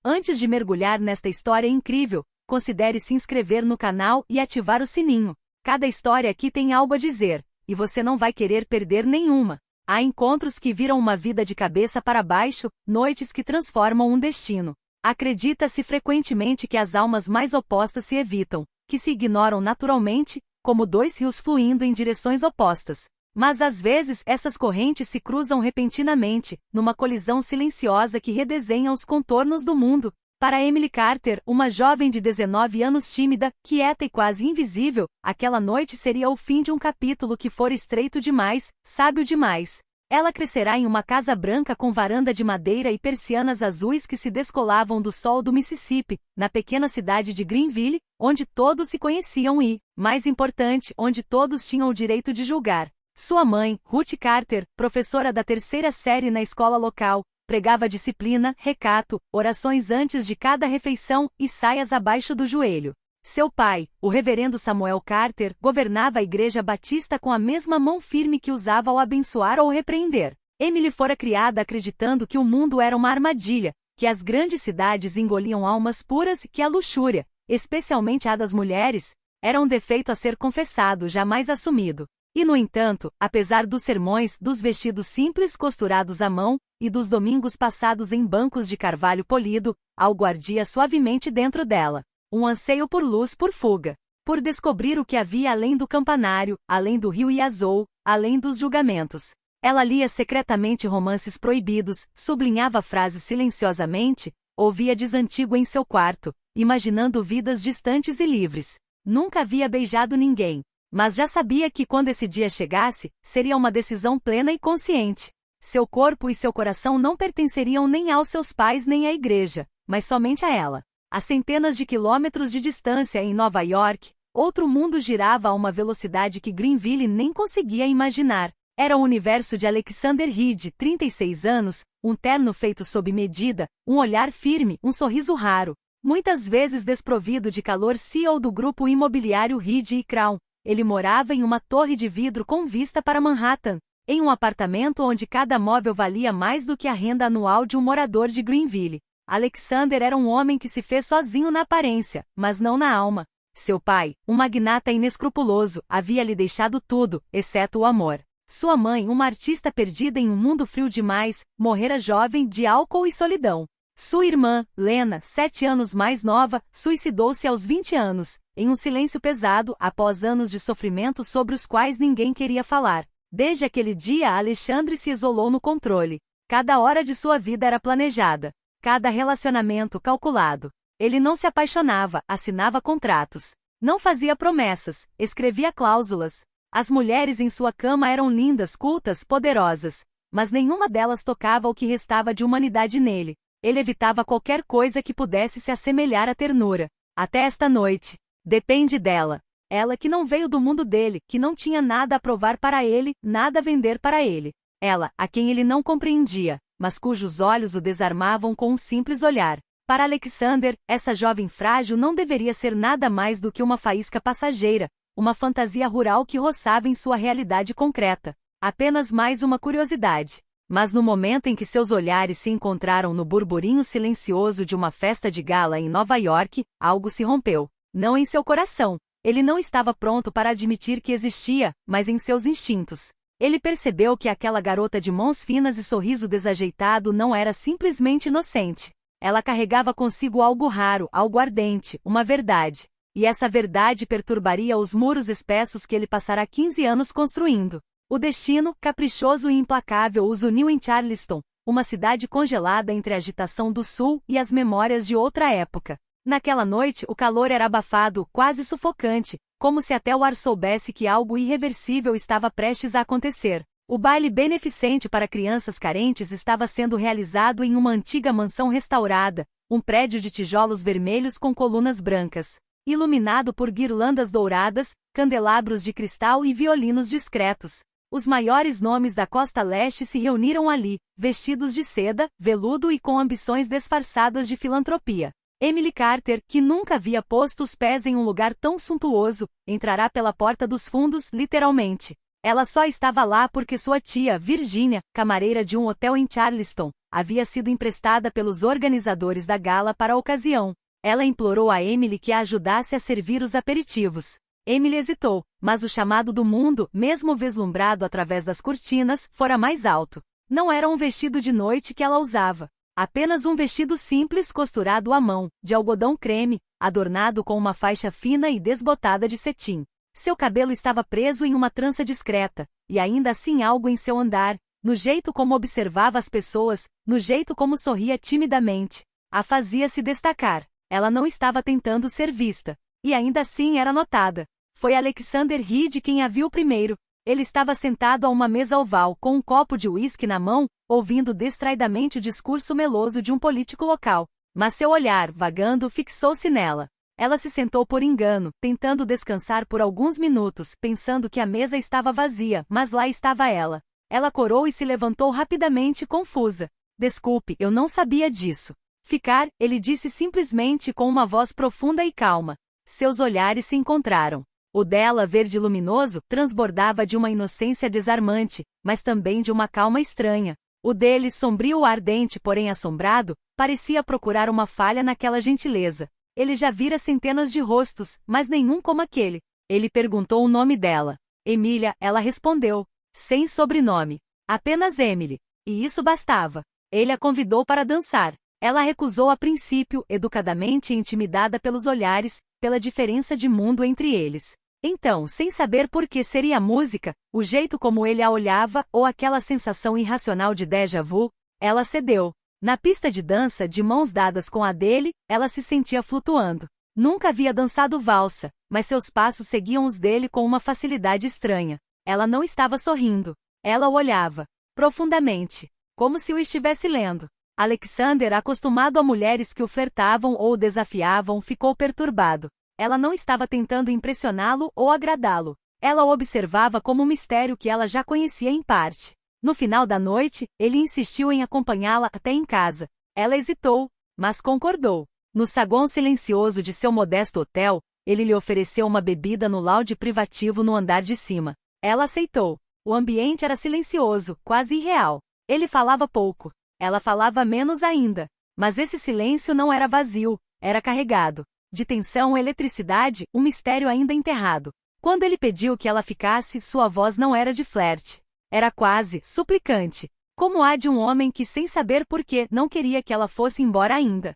Antes de mergulhar nesta história incrível, considere se inscrever no canal e ativar o sininho. Cada história aqui tem algo a dizer, e você não vai querer perder nenhuma. Há encontros que viram uma vida de cabeça para baixo, noites que transformam um destino. Acredita-se frequentemente que as almas mais opostas se evitam, que se ignoram naturalmente, como dois rios fluindo em direções opostas. Mas às vezes essas correntes se cruzam repentinamente, numa colisão silenciosa que redesenha os contornos do mundo. Para Emily Carter, uma jovem de 19 anos tímida, quieta e quase invisível, aquela noite seria o fim de um capítulo que fora estreito demais, sábio demais. Ela crescerá em uma casa branca com varanda de madeira e persianas azuis que se descolavam do sol do Mississippi, na pequena cidade de Greenville, onde todos se conheciam e, mais importante, onde todos tinham o direito de julgar. Sua mãe, Ruth Carter, professora da terceira série na escola local, pregava disciplina, recato, orações antes de cada refeição e saias abaixo do joelho. Seu pai, o reverendo Samuel Carter, governava a igreja batista com a mesma mão firme que usava ao abençoar ou repreender. Emily fora criada acreditando que o mundo era uma armadilha, que as grandes cidades engoliam almas puras e que a luxúria, especialmente a das mulheres, era um defeito a ser confessado, jamais assumido. E no entanto, apesar dos sermões, dos vestidos simples costurados à mão, e dos domingos passados em bancos de carvalho polido, algo ardia suavemente dentro dela. Um anseio por luz, por fuga. Por descobrir o que havia além do campanário, além do rio Yazoo, além dos julgamentos. Ela lia secretamente romances proibidos, sublinhava frases silenciosamente, ouvia desantigo em seu quarto, imaginando vidas distantes e livres. Nunca havia beijado ninguém. Mas já sabia que quando esse dia chegasse, seria uma decisão plena e consciente. Seu corpo e seu coração não pertenceriam nem aos seus pais nem à igreja, mas somente a ela. A centenas de quilômetros de distância em Nova York, outro mundo girava a uma velocidade que Greenville nem conseguia imaginar. Era o universo de Alexander Reed, 36 anos, um terno feito sob medida, um olhar firme, um sorriso raro. Muitas vezes desprovido de calor, CEO do grupo imobiliário Reed e Crown. Ele morava em uma torre de vidro com vista para Manhattan, em um apartamento onde cada móvel valia mais do que a renda anual de um morador de Greenville. Alexander era um homem que se fez sozinho na aparência, mas não na alma. Seu pai, um magnata inescrupuloso, havia lhe deixado tudo, exceto o amor. Sua mãe, uma artista perdida em um mundo frio demais, morrera jovem de álcool e solidão. Sua irmã, Lena, 7 anos mais nova, suicidou-se aos 20 anos, em um silêncio pesado, após anos de sofrimento sobre os quais ninguém queria falar. Desde aquele dia, Alexandre se isolou no controle. Cada hora de sua vida era planejada. Cada relacionamento calculado. Ele não se apaixonava, assinava contratos. Não fazia promessas, escrevia cláusulas. As mulheres em sua cama eram lindas, cultas, poderosas. Mas nenhuma delas tocava o que restava de humanidade nele. Ele evitava qualquer coisa que pudesse se assemelhar à ternura. Até esta noite. Depende dela. Ela que não veio do mundo dele, que não tinha nada a provar para ele, nada a vender para ele. Ela, a quem ele não compreendia, mas cujos olhos o desarmavam com um simples olhar. Para Alexander, essa jovem frágil não deveria ser nada mais do que uma faísca passageira, uma fantasia rural que roçava em sua realidade concreta. Apenas mais uma curiosidade. Mas no momento em que seus olhares se encontraram no burburinho silencioso de uma festa de gala em Nova York, algo se rompeu. Não em seu coração. Ele não estava pronto para admitir que existia, mas em seus instintos. Ele percebeu que aquela garota de mãos finas e sorriso desajeitado não era simplesmente inocente. Ela carregava consigo algo raro, algo ardente, uma verdade. E essa verdade perturbaria os muros espessos que ele passara 15 anos construindo. O destino, caprichoso e implacável, os uniu em Charleston, uma cidade congelada entre a agitação do sul e as memórias de outra época. Naquela noite, o calor era abafado, quase sufocante, como se até o ar soubesse que algo irreversível estava prestes a acontecer. O baile beneficente para crianças carentes estava sendo realizado em uma antiga mansão restaurada, um prédio de tijolos vermelhos com colunas brancas, iluminado por guirlandas douradas, candelabros de cristal e violinos discretos. Os maiores nomes da costa leste se reuniram ali, vestidos de seda, veludo e com ambições disfarçadas de filantropia. Emily Carter, que nunca havia posto os pés em um lugar tão suntuoso, entrará pela porta dos fundos, literalmente. Ela só estava lá porque sua tia, Virginia, camareira de um hotel em Charleston, havia sido emprestada pelos organizadores da gala para a ocasião. Ela implorou a Emily que a ajudasse a servir os aperitivos. Emily hesitou, mas o chamado do mundo, mesmo vislumbrado através das cortinas, fora mais alto. Não era um vestido de noite que ela usava. Apenas um vestido simples costurado à mão, de algodão creme, adornado com uma faixa fina e desbotada de cetim. Seu cabelo estava preso em uma trança discreta, e ainda assim algo em seu andar, no jeito como observava as pessoas, no jeito como sorria timidamente, a fazia se destacar. Ela não estava tentando ser vista, e ainda assim era notada. Foi Alexander Reed quem a viu primeiro. Ele estava sentado a uma mesa oval com um copo de uísque na mão, ouvindo distraidamente o discurso meloso de um político local. Mas seu olhar, vagando, fixou-se nela. Ela se sentou por engano, tentando descansar por alguns minutos, pensando que a mesa estava vazia, mas lá estava ela. Ela corou e se levantou rapidamente, confusa. Desculpe, eu não sabia disso. Ficar, ele disse simplesmente com uma voz profunda e calma. Seus olhares se encontraram. O dela, verde luminoso, transbordava de uma inocência desarmante, mas também de uma calma estranha. O dele, sombrio ardente porém assombrado, parecia procurar uma falha naquela gentileza. Ele já vira centenas de rostos, mas nenhum como aquele. Ele perguntou o nome dela. Emília, ela respondeu. Sem sobrenome. Apenas Emily. E isso bastava. Ele a convidou para dançar. Ela recusou a princípio, educadamente intimidada pelos olhares, pela diferença de mundo entre eles. Então, sem saber por que seria a música, o jeito como ele a olhava, ou aquela sensação irracional de déjà vu, ela cedeu. Na pista de dança, de mãos dadas com a dele, ela se sentia flutuando. Nunca havia dançado valsa, mas seus passos seguiam os dele com uma facilidade estranha. Ela não estava sorrindo. Ela o olhava. Profundamente. Como se o estivesse lendo. Alexander, acostumado a mulheres que o flertavam ou o desafiavam, ficou perturbado. Ela não estava tentando impressioná-lo ou agradá-lo. Ela o observava como um mistério que ela já conhecia em parte. No final da noite, ele insistiu em acompanhá-la até em casa. Ela hesitou, mas concordou. No saguão silencioso de seu modesto hotel, ele lhe ofereceu uma bebida no lounge privativo no andar de cima. Ela aceitou. O ambiente era silencioso, quase irreal. Ele falava pouco. Ela falava menos ainda. Mas esse silêncio não era vazio, era carregado. De tensão, eletricidade, um mistério ainda enterrado. Quando ele pediu que ela ficasse, sua voz não era de flerte. Era quase suplicante. Como a de um homem que, sem saber por quê, não queria que ela fosse embora ainda.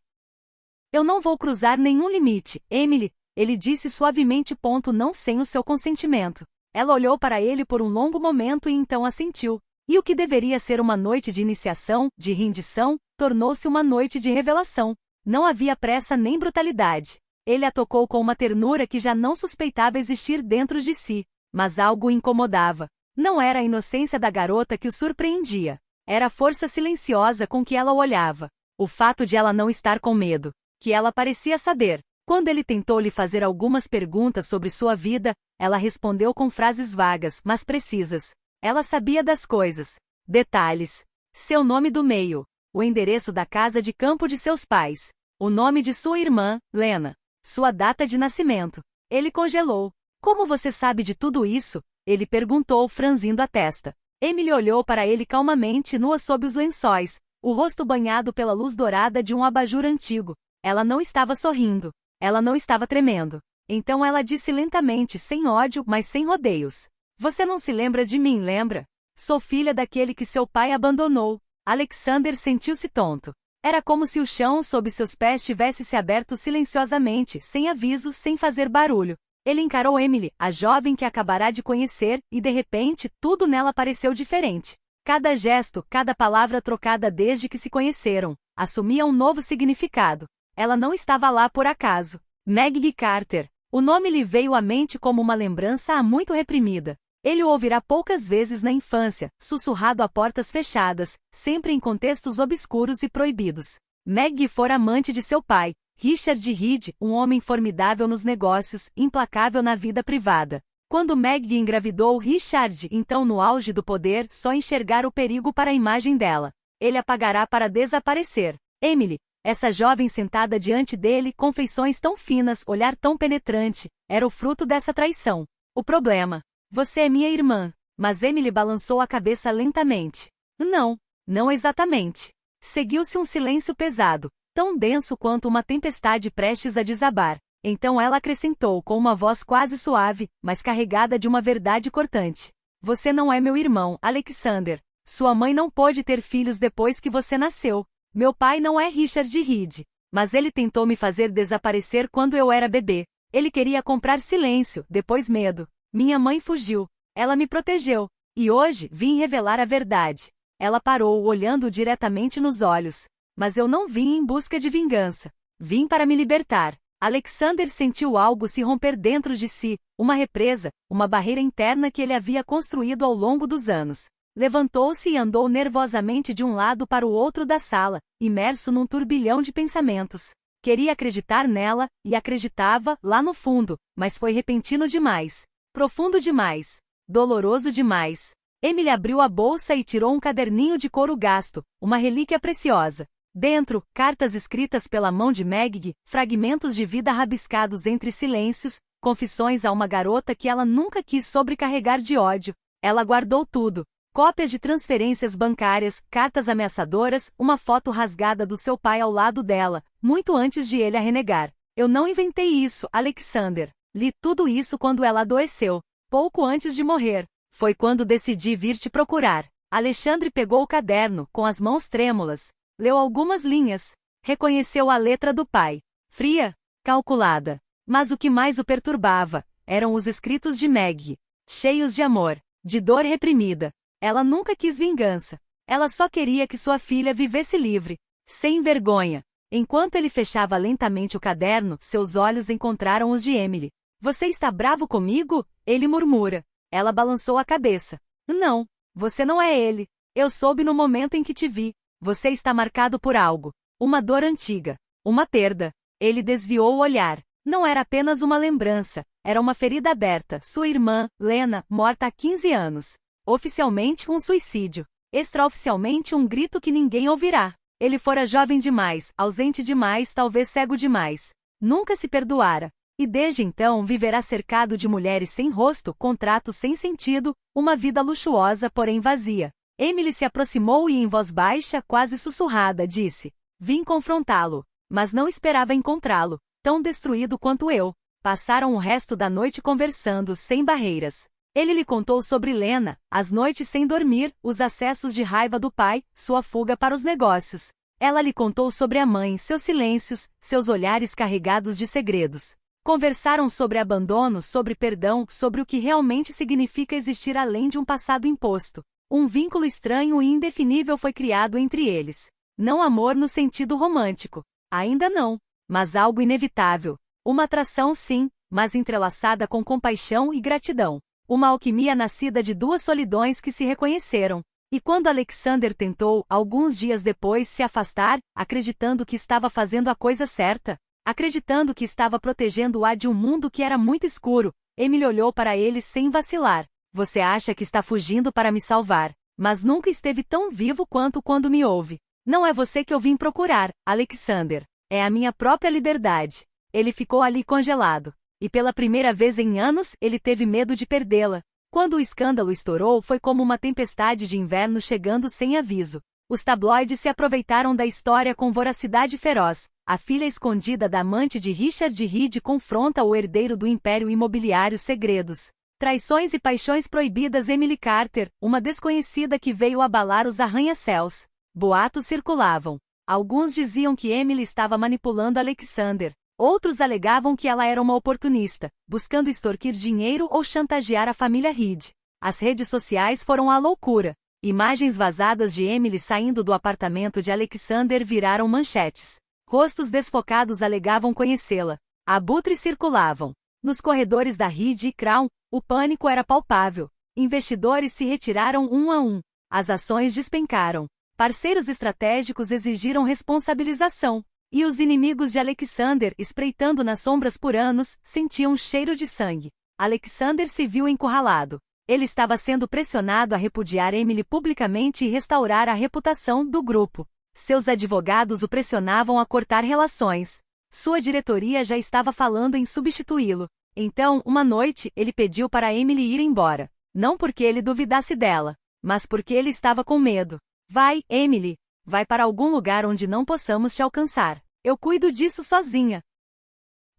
Eu não vou cruzar nenhum limite, Emily, ele disse suavemente. Não sem o seu consentimento. Ela olhou para ele por um longo momento e então assentiu. E o que deveria ser uma noite de iniciação, de rendição, tornou-se uma noite de revelação. Não havia pressa nem brutalidade. Ele a tocou com uma ternura que já não suspeitava existir dentro de si, mas algo o incomodava. Não era a inocência da garota que o surpreendia. Era a força silenciosa com que ela o olhava. O fato de ela não estar com medo, que ela parecia saber. Quando ele tentou lhe fazer algumas perguntas sobre sua vida, ela respondeu com frases vagas, mas precisas. Ela sabia das coisas. Detalhes. Seu nome do meio. O endereço da casa de campo de seus pais. O nome de sua irmã, Lena. Sua data de nascimento. Ele congelou. Como você sabe de tudo isso? Ele perguntou, franzindo a testa. Emily olhou para ele calmamente, nua sob os lençóis, o rosto banhado pela luz dourada de um abajur antigo. Ela não estava sorrindo. Ela não estava tremendo. Então ela disse lentamente, sem ódio, mas sem rodeios. Você não se lembra de mim, lembra? Sou filha daquele que seu pai abandonou. Alexander sentiu-se tonto. Era como se o chão sob seus pés tivesse se aberto silenciosamente, sem aviso, sem fazer barulho. Ele encarou Emily, a jovem que acabará de conhecer, e de repente, tudo nela pareceu diferente. Cada gesto, cada palavra trocada desde que se conheceram, assumia um novo significado. Ela não estava lá por acaso. Maggie Carter. O nome lhe veio à mente como uma lembrança há muito reprimida. Ele o ouvirá poucas vezes na infância, sussurrado a portas fechadas, sempre em contextos obscuros e proibidos. Maggie fora amante de seu pai, Richard Reed, um homem formidável nos negócios, implacável na vida privada. Quando Maggie engravidou Richard, então no auge do poder, só enxergar o perigo para a imagem dela. Ele a pagará para desaparecer. Emily, essa jovem sentada diante dele, com feições tão finas, olhar tão penetrante, era o fruto dessa traição. O problema. Você é minha irmã. Mas Emily balançou a cabeça lentamente. Não, não exatamente. Seguiu-se um silêncio pesado, tão denso quanto uma tempestade prestes a desabar. Então ela acrescentou com uma voz quase suave, mas carregada de uma verdade cortante. Você não é meu irmão, Alexander. Sua mãe não pôde ter filhos depois que você nasceu. Meu pai não é Richard Reed. Mas ele tentou me fazer desaparecer quando eu era bebê. Ele queria comprar silêncio, depois medo. Minha mãe fugiu. Ela me protegeu. E hoje, vim revelar a verdade. Ela parou, olhando diretamente nos olhos. Mas eu não vim em busca de vingança. Vim para me libertar. Alexander sentiu algo se romper dentro de si, uma represa, uma barreira interna que ele havia construído ao longo dos anos. Levantou-se e andou nervosamente de um lado para o outro da sala, imerso num turbilhão de pensamentos. Queria acreditar nela, e acreditava, lá no fundo, mas foi repentino demais. Profundo demais. Doloroso demais. Emily abriu a bolsa e tirou um caderninho de couro gasto, uma relíquia preciosa. Dentro, cartas escritas pela mão de Maggie, fragmentos de vida rabiscados entre silêncios, confissões a uma garota que ela nunca quis sobrecarregar de ódio. Ela guardou tudo. Cópias de transferências bancárias, cartas ameaçadoras, uma foto rasgada do seu pai ao lado dela, muito antes de ele a renegar. Eu não inventei isso, Alexander. Li tudo isso quando ela adoeceu, pouco antes de morrer. Foi quando decidi vir te procurar. Alexandre pegou o caderno, com as mãos trêmulas. Leu algumas linhas. Reconheceu a letra do pai. Fria, calculada. Mas o que mais o perturbava eram os escritos de Maggie. Cheios de amor, de dor reprimida. Ela nunca quis vingança. Ela só queria que sua filha vivesse livre, sem vergonha. Enquanto ele fechava lentamente o caderno, seus olhos encontraram os de Emily. Você está bravo comigo? Ele murmura. Ela balançou a cabeça. Não, você não é ele. Eu soube no momento em que te vi. Você está marcado por algo. Uma dor antiga. Uma perda. Ele desviou o olhar. Não era apenas uma lembrança. Era uma ferida aberta. Sua irmã, Lena, morta há 15 anos. Oficialmente um suicídio. Extraoficialmente um grito que ninguém ouvirá. Ele fora jovem demais, ausente demais, talvez cego demais. Nunca se perdoara. E desde então viverá cercado de mulheres sem rosto, contratos sem sentido, uma vida luxuosa porém vazia. Emily se aproximou e em voz baixa, quase sussurrada, disse: Vim confrontá-lo. Mas não esperava encontrá-lo, tão destruído quanto eu. Passaram o resto da noite conversando, sem barreiras. Ele lhe contou sobre Lena, as noites sem dormir, os acessos de raiva do pai, sua fuga para os negócios. Ela lhe contou sobre a mãe, seus silêncios, seus olhares carregados de segredos. Conversaram sobre abandono, sobre perdão, sobre o que realmente significa existir além de um passado imposto. Um vínculo estranho e indefinível foi criado entre eles. Não amor no sentido romântico. Ainda não. Mas algo inevitável. Uma atração sim, mas entrelaçada com compaixão e gratidão. Uma alquimia nascida de duas solidões que se reconheceram. E quando Alexander tentou, alguns dias depois, se afastar, acreditando que estava fazendo a coisa certa, acreditando que estava protegendo-a de um mundo que era muito escuro, Emily olhou para ele sem vacilar. Você acha que está fugindo para me salvar, mas nunca esteve tão vivo quanto quando me ouve. Não é você que eu vim procurar, Alexander. É a minha própria liberdade. Ele ficou ali congelado. E pela primeira vez em anos, ele teve medo de perdê-la. Quando o escândalo estourou, foi como uma tempestade de inverno chegando sem aviso. Os tabloides se aproveitaram da história com voracidade feroz. A filha escondida da amante de Richard Reed confronta o herdeiro do império imobiliário segredos. Traições e paixões proibidas. Emily Carter, uma desconhecida que veio abalar os arranha-céus. Boatos circulavam. Alguns diziam que Emily estava manipulando Alexander. Outros alegavam que ela era uma oportunista, buscando extorquir dinheiro ou chantagear a família Reed. As redes sociais foram a loucura. Imagens vazadas de Emily saindo do apartamento de Alexander viraram manchetes. Rostos desfocados alegavam conhecê-la. Abutres circulavam. Nos corredores da Reed e Crown, o pânico era palpável. Investidores se retiraram um a um. As ações despencaram. Parceiros estratégicos exigiram responsabilização. E os inimigos de Alexander, espreitando nas sombras por anos, sentiam cheiro de sangue. Alexander se viu encurralado. Ele estava sendo pressionado a repudiar Emily publicamente e restaurar a reputação do grupo. Seus advogados o pressionavam a cortar relações. Sua diretoria já estava falando em substituí-lo. Então, uma noite, ele pediu para Emily ir embora. Não porque ele duvidasse dela, mas porque ele estava com medo. Vai, Emily. Vai para algum lugar onde não possamos te alcançar. Eu cuido disso sozinha.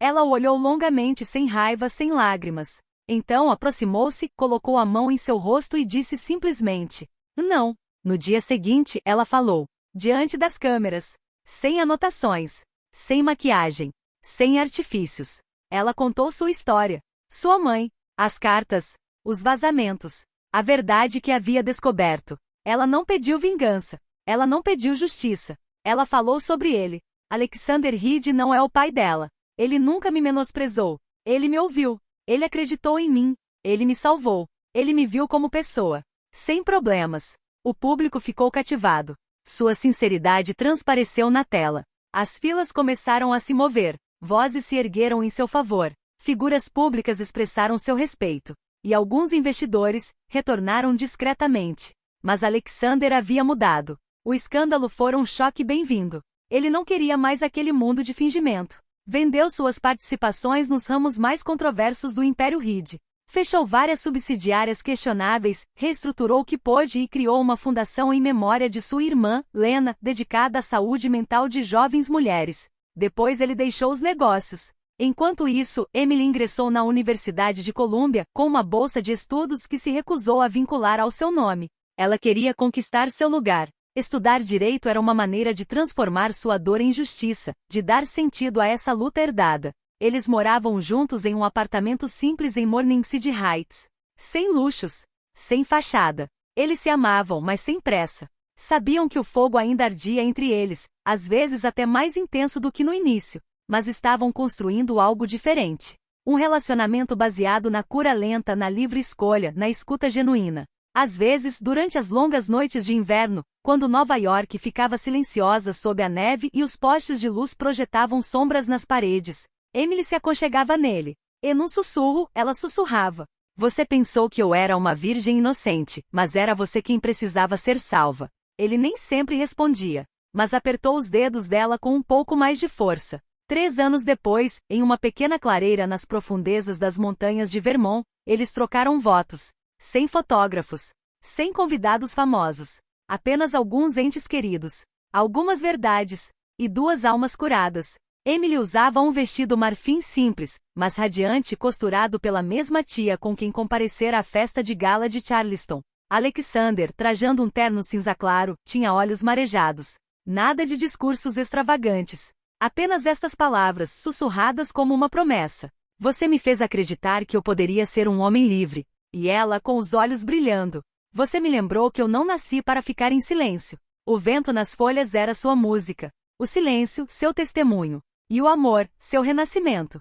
Ela o olhou longamente, sem raiva, sem lágrimas. Então aproximou-se, colocou a mão em seu rosto e disse simplesmente: não. No dia seguinte, ela falou, diante das câmeras, sem anotações, sem maquiagem, sem artifícios. Ela contou sua história, sua mãe, as cartas, os vazamentos, a verdade que havia descoberto. Ela não pediu vingança. Ela não pediu justiça. Ela falou sobre ele. Alexander Reed não é o pai dela. Ele nunca me menosprezou. Ele me ouviu. Ele acreditou em mim. Ele me salvou. Ele me viu como pessoa. Sem problemas. O público ficou cativado. Sua sinceridade transpareceu na tela. As filas começaram a se mover. Vozes se ergueram em seu favor. Figuras públicas expressaram seu respeito. E alguns investidores retornaram discretamente. Mas Alexander havia mudado. O escândalo foi um choque bem-vindo. Ele não queria mais aquele mundo de fingimento. Vendeu suas participações nos ramos mais controversos do Império Reed. Fechou várias subsidiárias questionáveis, reestruturou o que pôde e criou uma fundação em memória de sua irmã, Lena, dedicada à saúde mental de jovens mulheres. Depois ele deixou os negócios. Enquanto isso, Emily ingressou na Universidade de Colômbia com uma bolsa de estudos que se recusou a vincular ao seu nome. Ela queria conquistar seu lugar. Estudar direito era uma maneira de transformar sua dor em justiça, de dar sentido a essa luta herdada. Eles moravam juntos em um apartamento simples em Morningside Heights. Sem luxos. Sem fachada. Eles se amavam, mas sem pressa. Sabiam que o fogo ainda ardia entre eles, às vezes até mais intenso do que no início. Mas estavam construindo algo diferente. Um relacionamento baseado na cura lenta, na livre escolha, na escuta genuína. Às vezes, durante as longas noites de inverno, quando Nova York ficava silenciosa sob a neve e os postes de luz projetavam sombras nas paredes, Emily se aconchegava nele. E num sussurro, ela sussurrava. Você pensou que eu era uma virgem inocente, mas era você quem precisava ser salva. Ele nem sempre respondia, mas apertou os dedos dela com um pouco mais de força. 3 anos depois, em uma pequena clareira nas profundezas das montanhas de Vermont, eles trocaram votos. Sem fotógrafos. Sem convidados famosos. Apenas alguns entes queridos. Algumas verdades. E 2 almas curadas. Emily usava um vestido marfim simples, mas radiante, costurado pela mesma tia com quem comparecera à festa de gala de Charleston. Alexander, trajando um terno cinza claro, tinha olhos marejados. Nada de discursos extravagantes. Apenas estas palavras, sussurradas como uma promessa. Você me fez acreditar que eu poderia ser um homem livre. E ela, com os olhos brilhando. Você me lembrou que eu não nasci para ficar em silêncio. O vento nas folhas era sua música. O silêncio, seu testemunho. E o amor, seu renascimento.